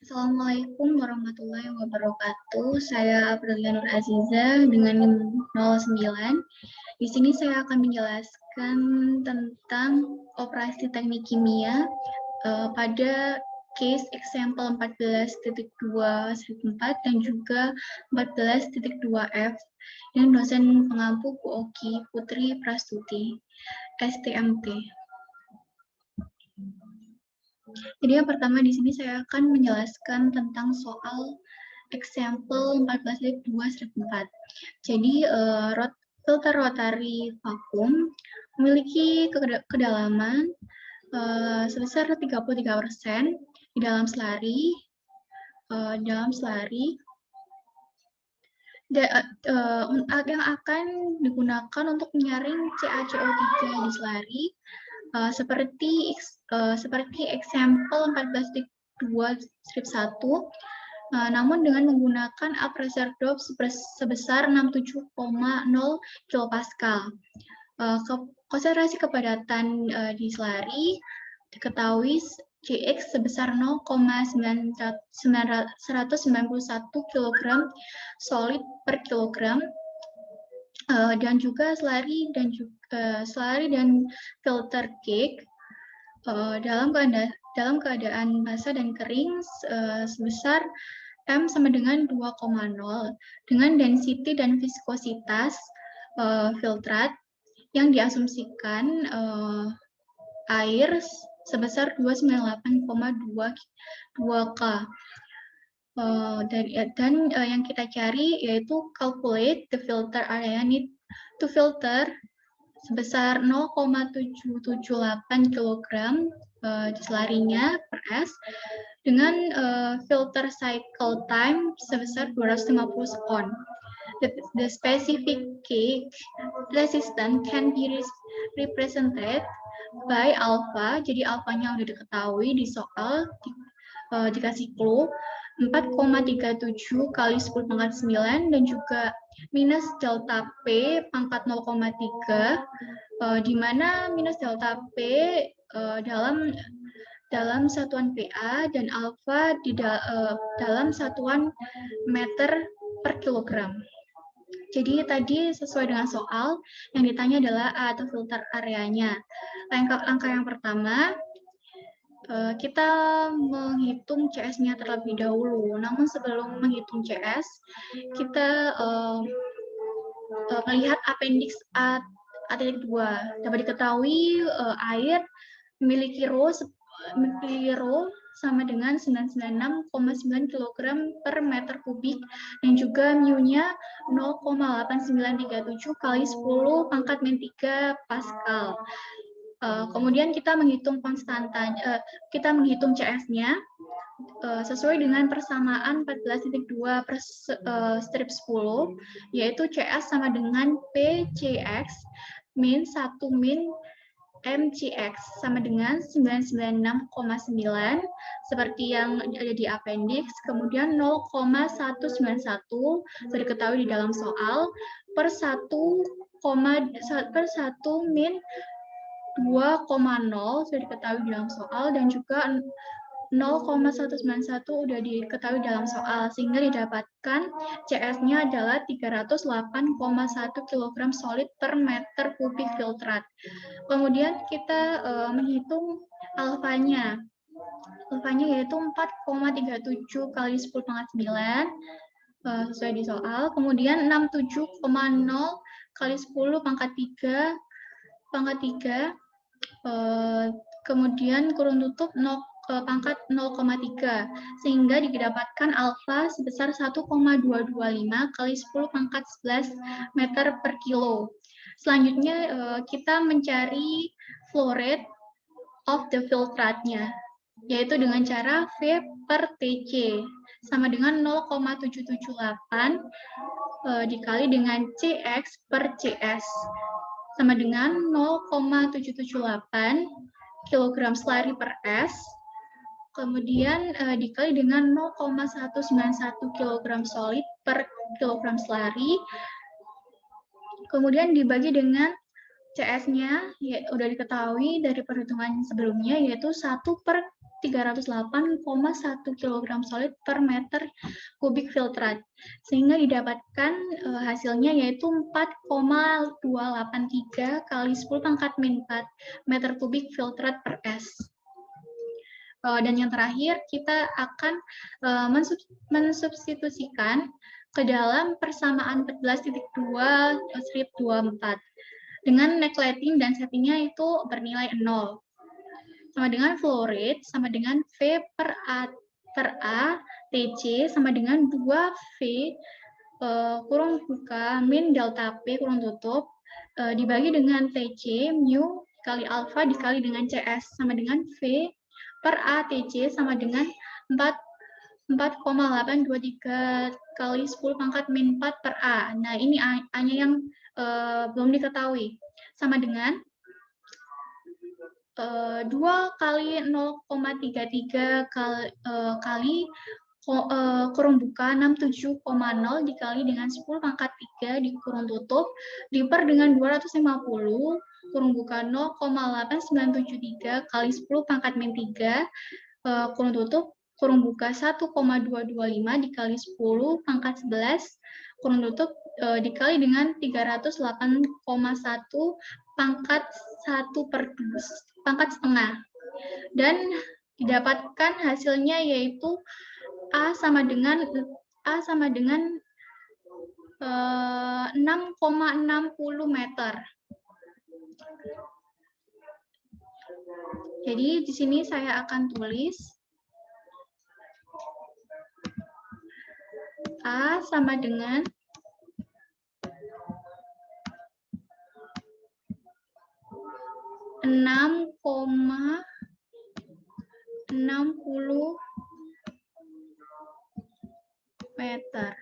Assalamualaikum warahmatullahi wabarakatuh. Saya Aprilia Nur Aziza dengan NIM 09. Di sini saya akan menjelaskan tentang operasi teknik kimia pada case example 14.2/4 dan juga 14.2F yang dosen pengampu Bu Oki Putri Prastuti, STMT. Jadi yang pertama di sini saya akan menjelaskan tentang soal example 14.2/4. Jadi filter rotary vakum memiliki kedalaman sebesar 33% di dalam selari. Yang akan digunakan untuk menyaring CaCO3 di selari seperti example 14.2/1, namun dengan menggunakan up pressure drop sebesar 67,0 kilopascal. Konsentrasi kepadatan di selari diketahui Cx sebesar 0,991 kg solid per kilogram, dan juga selari dan filter cake dalam keadaan basah dan kering sebesar M sama dengan 2,0 dengan density dan viskositas filtrat yang diasumsikan air sebesar 298,2 K. Dan yang kita cari yaitu calculate the filter area need to filter sebesar 0,778 kg di selarinya per S dengan filter cycle time sebesar 250 sekon. The specific cake resistance can be represented by alpha. Jadi alfanya udah diketahui di soal, dikasih clue 4,37 kali 10 pangkat 9 dan juga minus delta P pangkat 0,3, di mana minus delta P dalam satuan PA dan alfa dalam satuan meter per kilogram. Jadi tadi sesuai dengan soal yang ditanya adalah A atau filter areanya. Langkah yang pertama, kita menghitung CS-nya terlebih dahulu. Namun sebelum menghitung CS, kita melihat appendix A-2. Dapat diketahui air memiliki rho sama dengan 996,9 kg per meter kubik dan juga mu-nya 0,8937 kali 10 pangkat min 3 Pascal. Kemudian kita menghitung kita menghitung CS-nya sesuai dengan persamaan 14.2 per strip 10, yaitu CS sama dengan PCX min 1 min MCX sama dengan 996,9 seperti yang ada di appendix, kemudian 0,191 sudah diketahui di dalam soal per 1 min 2,0 sudah diketahui di dalam soal dan juga 0,191 sudah diketahui dalam soal, sehingga didapatkan CS-nya adalah 308,1 kg solid per meter kubik filtrat. Kemudian kita menghitung alfanya. Alfanya yaitu 4,37 kali 10 pangkat 9 sesuai di soal. Kemudian 67,0 kali 10 pangkat 3 kemudian kurung tutup pangkat 0,3 sehingga didapatkan alfa sebesar 1,225 kali 10 pangkat 11 meter per kilo. Selanjutnya kita mencari flow rate of the filtratnya, yaitu dengan cara V per TC sama dengan 0,778 dikali dengan CX per CS sama dengan 0,778 kg selari per S, kemudian dikali dengan 0,191 kg solid per kilogram selari, kemudian dibagi dengan CS-nya ya udah diketahui dari perhitungan sebelumnya, yaitu 1 per 308,1 kg solid per meter kubik filtrat, sehingga didapatkan hasilnya yaitu 4,283 kali 10 pangkat min 4 meter kubik filtrat per S. Dan yang terakhir, kita akan mensubstitusikan ke dalam persamaan 14.2 strip 24 dengan netlighting dan settingnya itu bernilai 0. Sama dengan flow rate sama dengan V per A TC sama dengan 2V kurung buka min delta P kurung tutup dibagi dengan TC mu kali alfa dikali dengan CS sama dengan V per A TC sama dengan 4,823 kali 10 pangkat min 4 per A. Nah, ini A-nya yang belum diketahui. Sama dengan 2 kali 0,33 kali kurung buka 67,0 dikali dengan 10 pangkat 3 di kurung tutup diper dengan 250 kurung buka 0,8973 kali 10 pangkat min 3 kurung tutup kurung buka 1,225 dikali 10 pangkat 11 kurung tutup dikali dengan 308,1 pangkat 1 per pangkat setengah, dan didapatkan hasilnya yaitu A sama dengan 6,60 meter. Jadi di sini saya akan tulis A sama dengan 6,60 meter.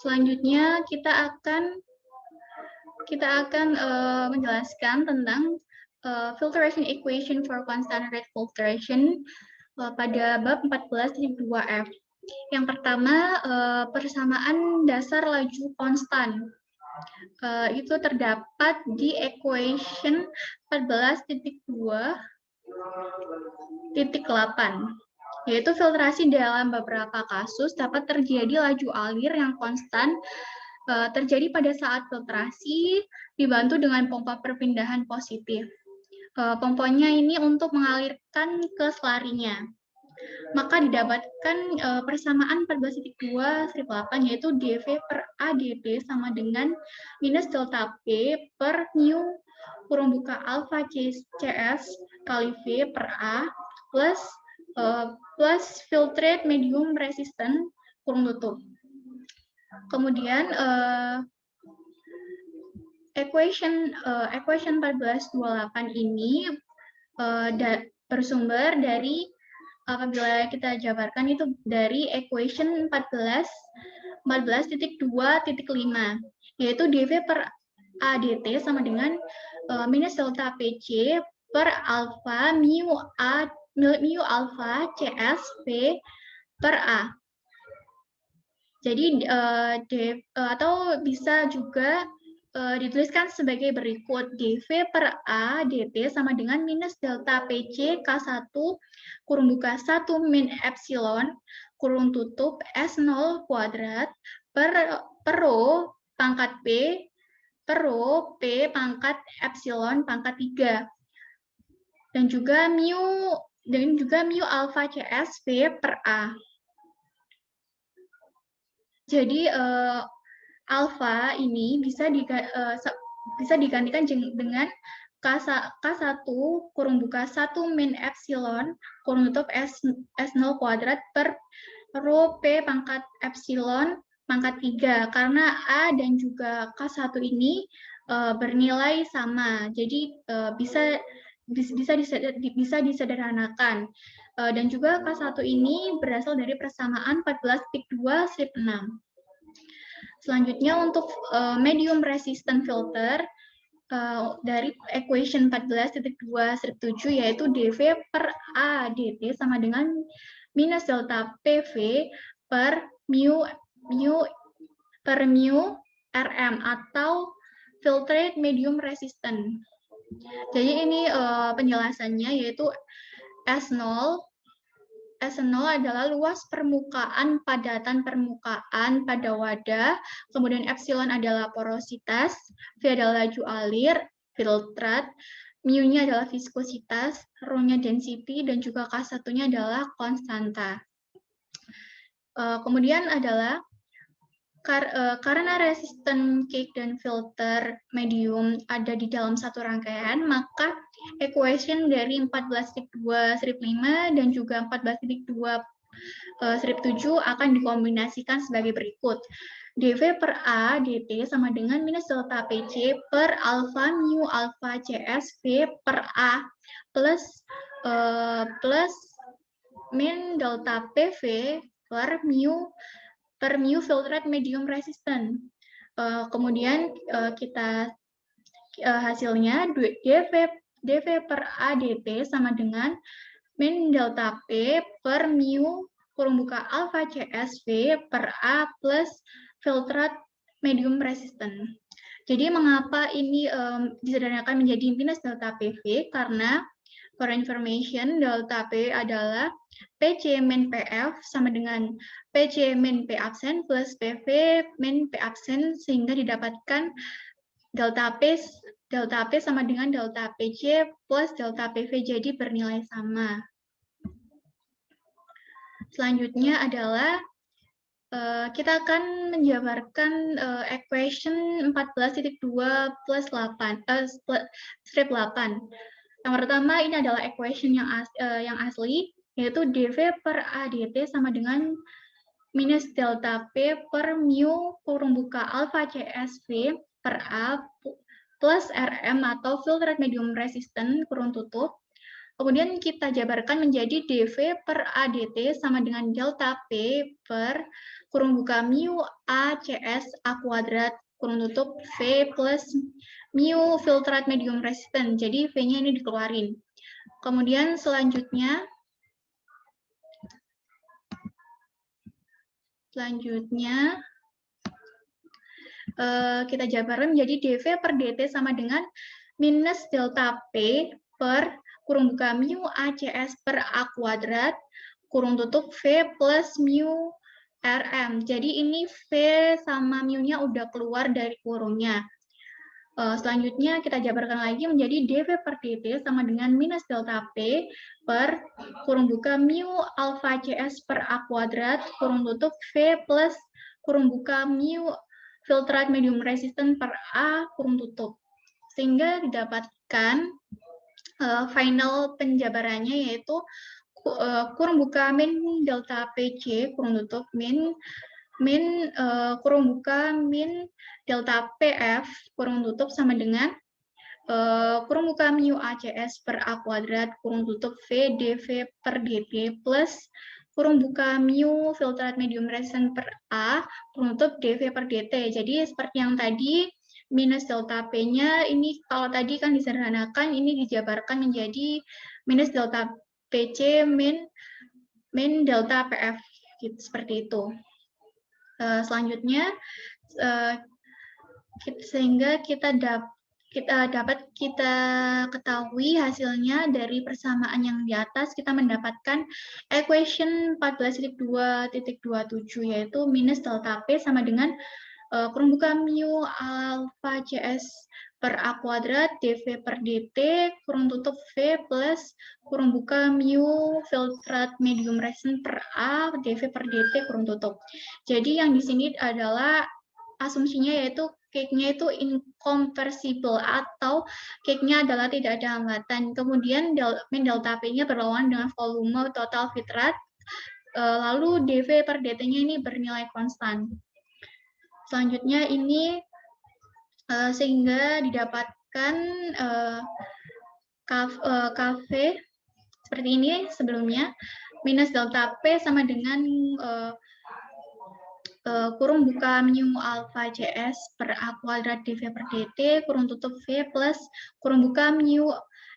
Selanjutnya kita akan menjelaskan tentang filtration equation for constant rate filtration pada bab 14.2F. Yang pertama, persamaan dasar laju konstan. Itu terdapat di equation 14.2.8. Yaitu filtrasi dalam beberapa kasus dapat terjadi laju alir yang konstan terjadi pada saat filtrasi dibantu dengan pompa perpindahan positif. Pompanya ini untuk mengalirkan ke selarinya. Maka didapatkan persamaan 14.2/8 yaitu dV per A dP sama dengan minus delta P per mu kurung buka alfa CS kali V per A plus filtrate medium resistant kurung tutup. Kemudian equation 1428 ini bersumber dari, apabila kita jabarkan itu dari equation 14.2.5 yaitu dV per ADT sama dengan minus delta PC per alfa mu alfa CS V per A. Jadi atau bisa juga dituliskan sebagai berikut: dV per A dt sama dengan minus delta PC K1 kurung buka 1 min epsilon kurung tutup S0 kuadrat per rho pangkat P per rho P pangkat epsilon pangkat 3 dan juga mu alfa CS V per A. Jadi alfa ini bisa digantikan dengan K1 kurung buka 1 min epsilon kurung tutup S0 kuadrat per rho P pangkat epsilon pangkat 3 karena A dan juga K1 ini bernilai sama. Jadi bisa bisa disederhanakan. Dan juga K1 ini berasal dari persamaan 14.2 strip 6. Selanjutnya untuk medium resistant filter dari equation 14.2 strip 7 yaitu dV per A dt sama dengan minus delta PV per mu Rm atau filtrate medium resistant. Jadi ini penjelasannya yaitu S0 adalah luas permukaan padatan permukaan pada wadah, kemudian epsilon adalah porositas, V adalah laju alir, filtrat, mu-nya adalah viskositas, rho-nya density, dan juga K1-nya adalah konstanta. Kemudian adalah karena resisten cake dan filter medium ada di dalam satu rangkaian, maka equation dari 14.2 strip 5 dan juga 14.2 strip 7 akan dikombinasikan sebagai berikut. dV per A dt sama dengan minus delta Pc per alpha mu alpha Cs V per A plus min delta PV per mu filtrate medium resistant. Kemudian kita hasilnya dV per A dt sama dengan min delta P per mu kurung buka alpha CSV per A plus filtrate medium resistant. Jadi mengapa ini disederhanakan menjadi minus delta PV? Karena for information, delta P adalah PC min PF sama dengan PC min P absen plus PV min P absen sehingga didapatkan delta P sama dengan delta PC plus delta PV jadi bernilai sama. Selanjutnya adalah kita akan menjabarkan equation 14.2 plus 8 strip 8. Yang pertama ini adalah equation yang asli, yaitu dV per A dt sama dengan minus delta P per mu kurung buka alpha CSV per A plus Rm atau filtrate medium resistant kurung tutup. Kemudian kita jabarkan menjadi dV per A dt sama dengan delta P per kurung buka mu A CS A kuadrat kurung tutup V plus mu filtrate medium resistant. Jadi V-nya ini dikeluarin. Kemudian selanjutnya kita jabarkan menjadi dV per dt sama dengan minus delta P per kurung buka mu ACS per A kuadrat kurung tutup V plus mu RM. Jadi ini V sama mu-nya udah keluar dari kurungnya. Selanjutnya kita jabarkan lagi menjadi dV per dt sama dengan minus delta P per kurung buka mu alpha CS per A kuadrat kurung tutup V plus kurung buka mu filtrate medium resistant per A kurung tutup. Sehingga didapatkan final penjabarannya yaitu kurung buka min delta PC kurung tutup min kurung buka min delta PF kurung tutup sama dengan kurung buka mu ACS per A kuadrat kurung tutup V dV per dt plus kurung buka mu filtrate medium resistant per A kurung tutup dV per dt. Jadi seperti yang tadi minus delta P-nya ini kalau tadi kan disederhanakan ini dijabarkan menjadi minus delta PC min delta PF gitu, seperti itu. Selanjutnya sehingga kita dapat ketahui hasilnya dari persamaan yang di atas kita mendapatkan equation 14.2.27 yaitu minus delta P sama dengan kurung buka mu alpha CS per A kuadrat dV per dt kurung tutup V plus kurung buka mu filtrate medium resistant per A dV per dt kurung tutup. Jadi yang di sini adalah asumsinya yaitu cake-nya itu incompressible atau cake-nya adalah tidak ada hambatan. Kemudian min delta P-nya berlawanan dengan volume total filtrat. Lalu dV per dt-nya ini bernilai konstan. Selanjutnya ini sehingga didapatkan Cafe seperti ini sebelumnya, minus delta P sama dengan kurung buka mu alpha CS per A kuadrat dV per dt, kurung tutup V plus kurung buka mu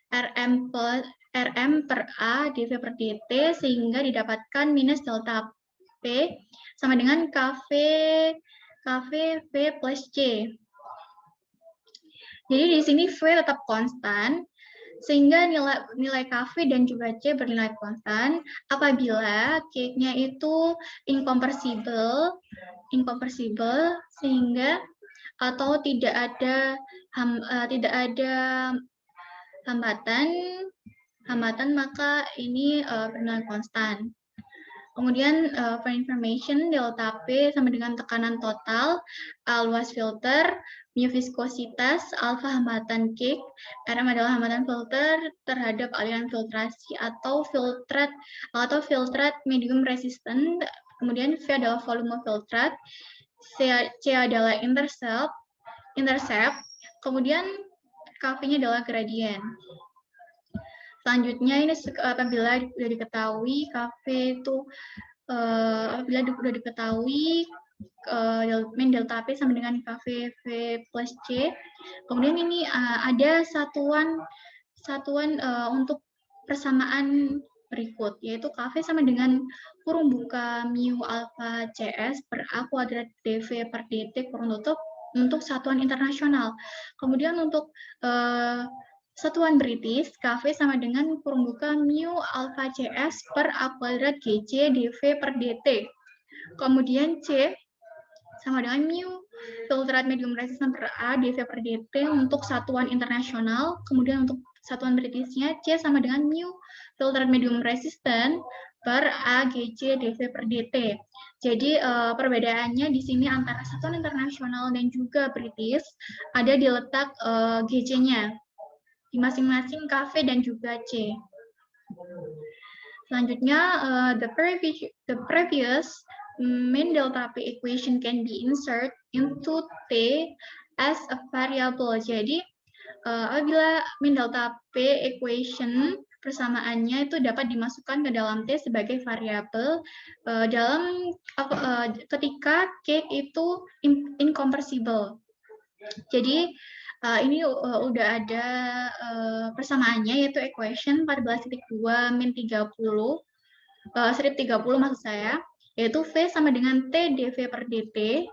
RM per A dV per dt, sehingga didapatkan minus delta P sama dengan KV V plus C. Jadi di sini V tetap konstan, sehingga nilai KV dan juga C bernilai konstan apabila K-nya itu incompressible sehingga atau tidak ada hambatan maka ini bernilai konstan. Kemudian for information, delta P sama dengan tekanan total, A luas filter, mu viskositas, alfa hambatan kick, RM adalah hambatan filter terhadap aliran filtrasi atau filtrat medium resistant, kemudian V adalah volume filtrat, C adalah intercept, kemudian KV-nya adalah gradient. Selanjutnya ini apabila sudah diketahui KV itu apabila sudah diketahui min delta P sama dengan KV V plus C. Kemudian ini ada satuan untuk persamaan berikut, yaitu KV sama dengan kurung buka mu alpha CS per A kuadrat dV per dt kurung tutup untuk satuan internasional. Kemudian untuk satuan British, KV sama dengan kurung buka mu alpha CS per A kuadrat GC dV per dt. Kemudian C sama dengan mu filtrat medium resistant per A dV per dt untuk satuan internasional. Kemudian untuk satuan Britishnya C sama dengan mu filtrat medium resistant per A GC dV per dt. Jadi perbedaannya di sini antara satuan internasional dan juga British ada di letak GC-nya. Di masing-masing KV dan juga C. Selanjutnya, the previous min delta P equation can be inserted into T as a variable. Jadi, apabila min delta P equation persamaannya itu dapat dimasukkan ke dalam T sebagai variabel ketika K itu incompressible. Jadi, ini udah ada persamaannya, yaitu equation 14.2 min 30, strip 30 maksud saya, yaitu V sama dengan T dV per dt.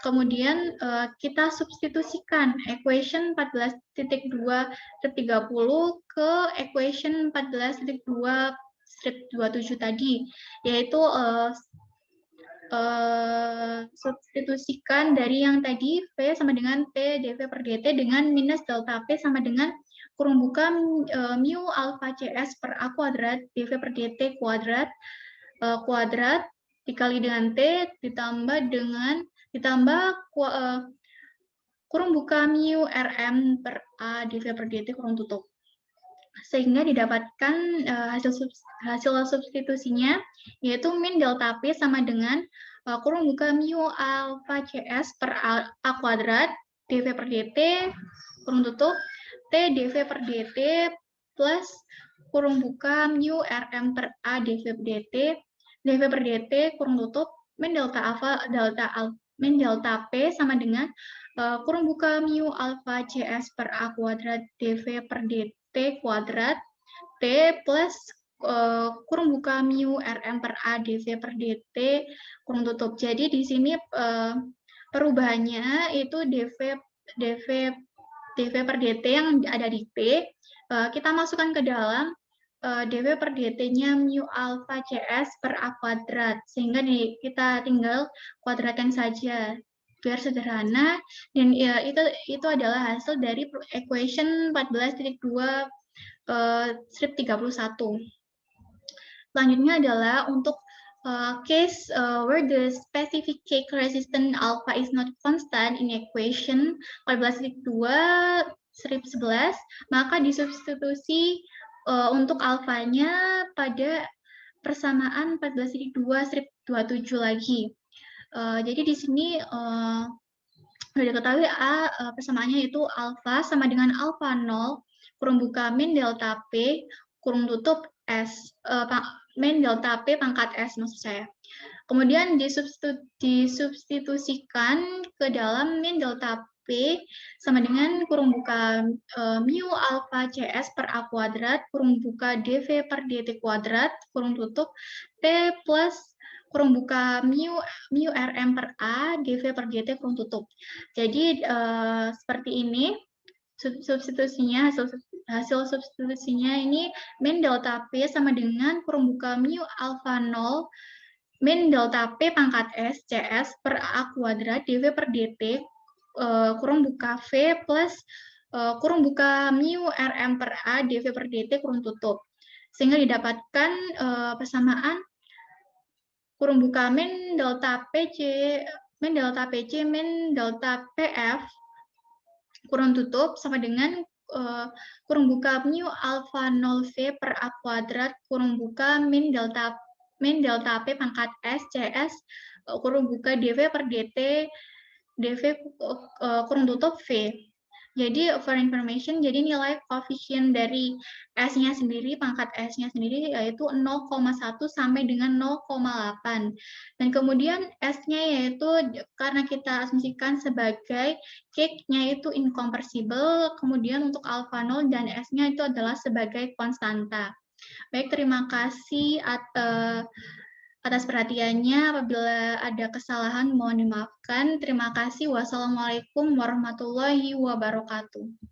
Kemudian kita substitusikan equation 14.2 strip 30 ke equation 14.2 strip 27 tadi, yaitu substitusikan dari yang tadi V sama dengan T dV per dt dengan minus delta P sama dengan kurung buka mu alpha CS per A kuadrat dV per dt kuadrat dikali dengan T ditambah kurung buka mu RM per A dV per dt kurung tutup, sehingga didapatkan hasil substitusinya, yaitu min delta P sama dengan kurung buka mu alpha CS per A kuadrat dV per dt kurung tutup T dV per dt plus kurung buka mu RM per A dV per dt kurung tutup min delta P sama dengan kurung buka mu alpha CS per A kuadrat dV per dt kuadrat T plus kurung buka mu RM per A dV per dt kurung tutup. Jadi di sini perubahannya itu dV per dt yang ada di P, kita masukkan ke dalam dV per dt-nya mu alpha CS per A kuadrat, sehingga kita tinggal kuadratkan saja biar sederhana, dan ya, itu adalah hasil dari equation 14.2 strip 31. Selanjutnya adalah untuk case where the specific K resistance alpha is not constant in equation 14.2 strip 11, maka disubstitusi untuk alfanya pada persamaan 14.2 strip 27 lagi. Jadi di sini sudah diketahui persamaannya itu alfa sama dengan alfa 0 kurung buka min delta P, kurung tutup S, min delta P pangkat S maksud saya. Kemudian disubstitusikan ke dalam min delta P sama dengan kurung buka mu alpha CS per A kuadrat, kurung buka dV per dt kuadrat, kurung tutup P plus kurung buka mu Rm per A, dV per dt kurung tutup. Jadi seperti ini substitusinya, hasil substitusinya ini min delta P sama dengan kurung buka mu alpha 0 min delta P pangkat S, CS per A kuadrat, dV per dt, kurung buka V plus kurung buka mu Rm per A, dV per dt, kurung tutup. Sehingga didapatkan persamaan kurung buka min delta PC, min delta PC, min delta PF, kurung tutup sama dengan kurung buka mu alpha 0V per A kuadrat, kurung buka min delta P pangkat S, CS, kurung buka dV per dt, dV kurung tutup V. Jadi for information, jadi nilai koefisien dari S-nya sendiri, pangkat S-nya sendiri yaitu 0,1 sampai dengan 0,8. Dan kemudian S-nya yaitu karena kita asumsikan sebagai cake-nya itu incompressible, kemudian untuk alpha 0 dan S-nya itu adalah sebagai konstanta. Baik, terima kasih atas perhatiannya. Apabila ada kesalahan, mohon dimaafkan. Terima kasih. Wassalamualaikum warahmatullahi wabarakatuh.